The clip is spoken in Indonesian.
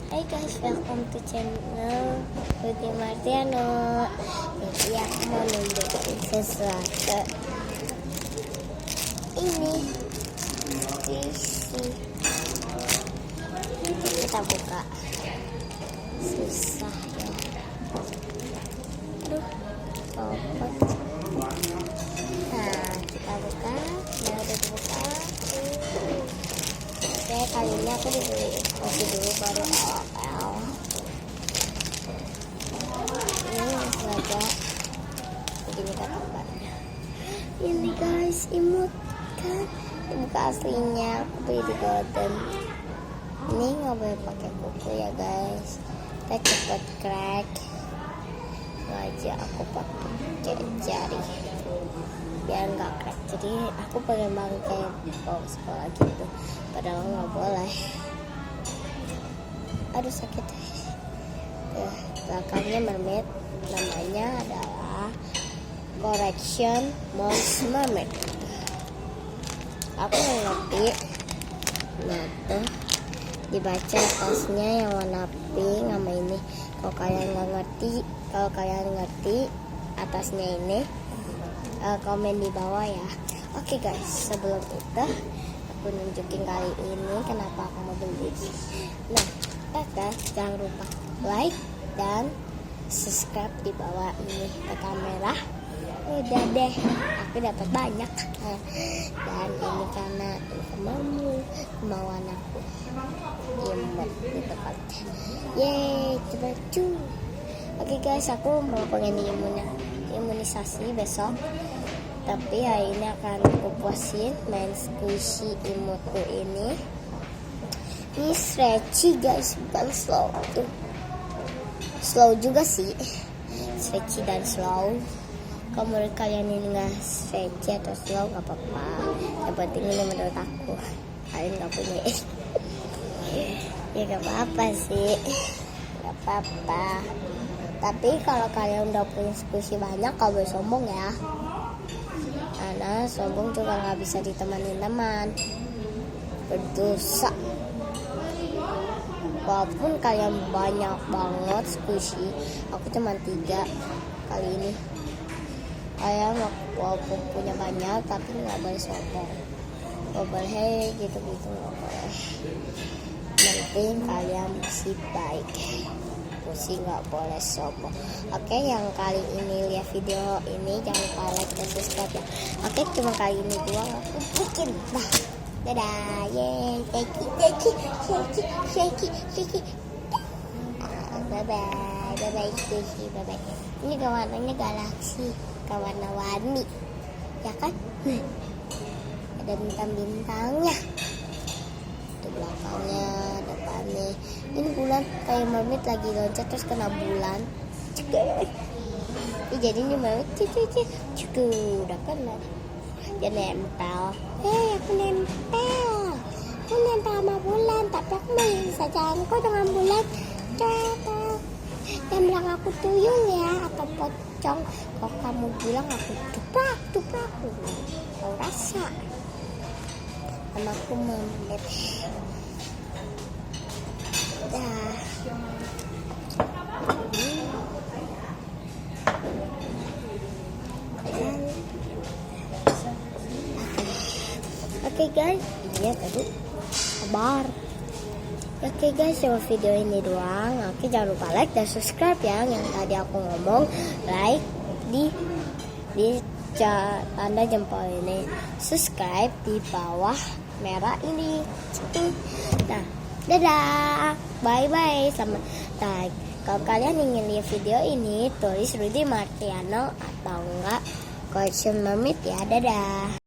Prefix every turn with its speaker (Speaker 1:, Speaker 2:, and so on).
Speaker 1: Hai guys, welcome to channel Rudy Martiano. Jadi aku mau nunjukin sesuatu. Ini isi. Nanti kita buka. Susah ya. Aduh, copot. Nah, kita buka. Nah, udah dibuka. Oke, kali ini aku dibeli masih dulu baru awal. Ini sengaja begini kata mbaknya. Ini guys, imut kan? Ini bukan aslinya, aku beli di Golden. Ini nggak boleh pakai kuku ya guys. Kita cepet crack. Sengaja aku pakai jari biar nggak crack. Jadi aku pengen banget kayak bawa sekolah gitu, padahal nggak boleh. Aduh sakit. Belakangnya mermaid, namanya adalah Correction Mons Mermaid. Aku nggak ngerti. Nah tuh dibaca atasnya yang warna pink sama ini. Kalau kalian ngerti atasnya ini, komen di bawah ya. Oke guys, sebelum itu aku nunjukin kali ini kenapa aku mau beli. Nah, jangan lupa like dan subscribe di bawah ini ke kamera. Udah deh, aku dapat banyak. Dan ini karena kemauan aku. Imut gitu kan. Yeay, cepet cu. Oke guys, aku mau pengen imunisasi besok. Tapi hari ini akan aku puasin main squishy imutku ini. Ini stretchy guys, bukan slow tuh. Slow juga sih, stretchy dan slow. Kalau menurut kalian ini nggak stretchy atau slow nggak apa-apa. Yang penting ini menurut aku. Kalian nggak punya. Ya nggak apa-apa sih, nggak apa-apa. Tapi kalau kalian udah punya squishy banyak, gak boleh sombong ya. Karena sombong juga gak bisa ditemani teman. Berdosa. Walaupun kalian banyak banget squishy, aku cuma 3 kali ini. Kalian walaupun punya banyak, tapi gak boleh sombong. Gak boleh gitu-gitu, gak boleh. Yang penting kalian masih baik. Sih nggak boleh sombong. Oke, yang kali ini lihat video ini jangan lupa like dan subscribe ya. Oke, cuma kali ini doang aku bikin. Nah, dadah, yeay, shake. Bye bye, squishy, bye bye. Ini warnanya galaksi, warna-warni, ya kan? Ada bintang-bintangnya. Itu belakangnya, depannya. Ini bulan kayak mermaid lagi loncat terus kena bulan. Ini jadi ini mermaid udah kena. Dia nempel. Aku nempel. Aku nempel sama bulan, tapi aku bisa jangkau dengan bulan. Coba. Dan bilang aku tuyul ya atau pocong. Kalau kamu bilang aku tuprak. Kau rasa. Sama aku mermaid. Oke guys, ini tadi kabar. Oke guys, cuma video ini doang. Oke, jangan lupa like dan subscribe ya. Yang tadi aku ngomong like di tanda jempol ini, subscribe di bawah merah ini. Nah, dadah, bye selamat. Nah, kalau kalian ingin lihat video ini, tulis Rudy Martiano atau enggak Correction Mermaid ya. Dadah.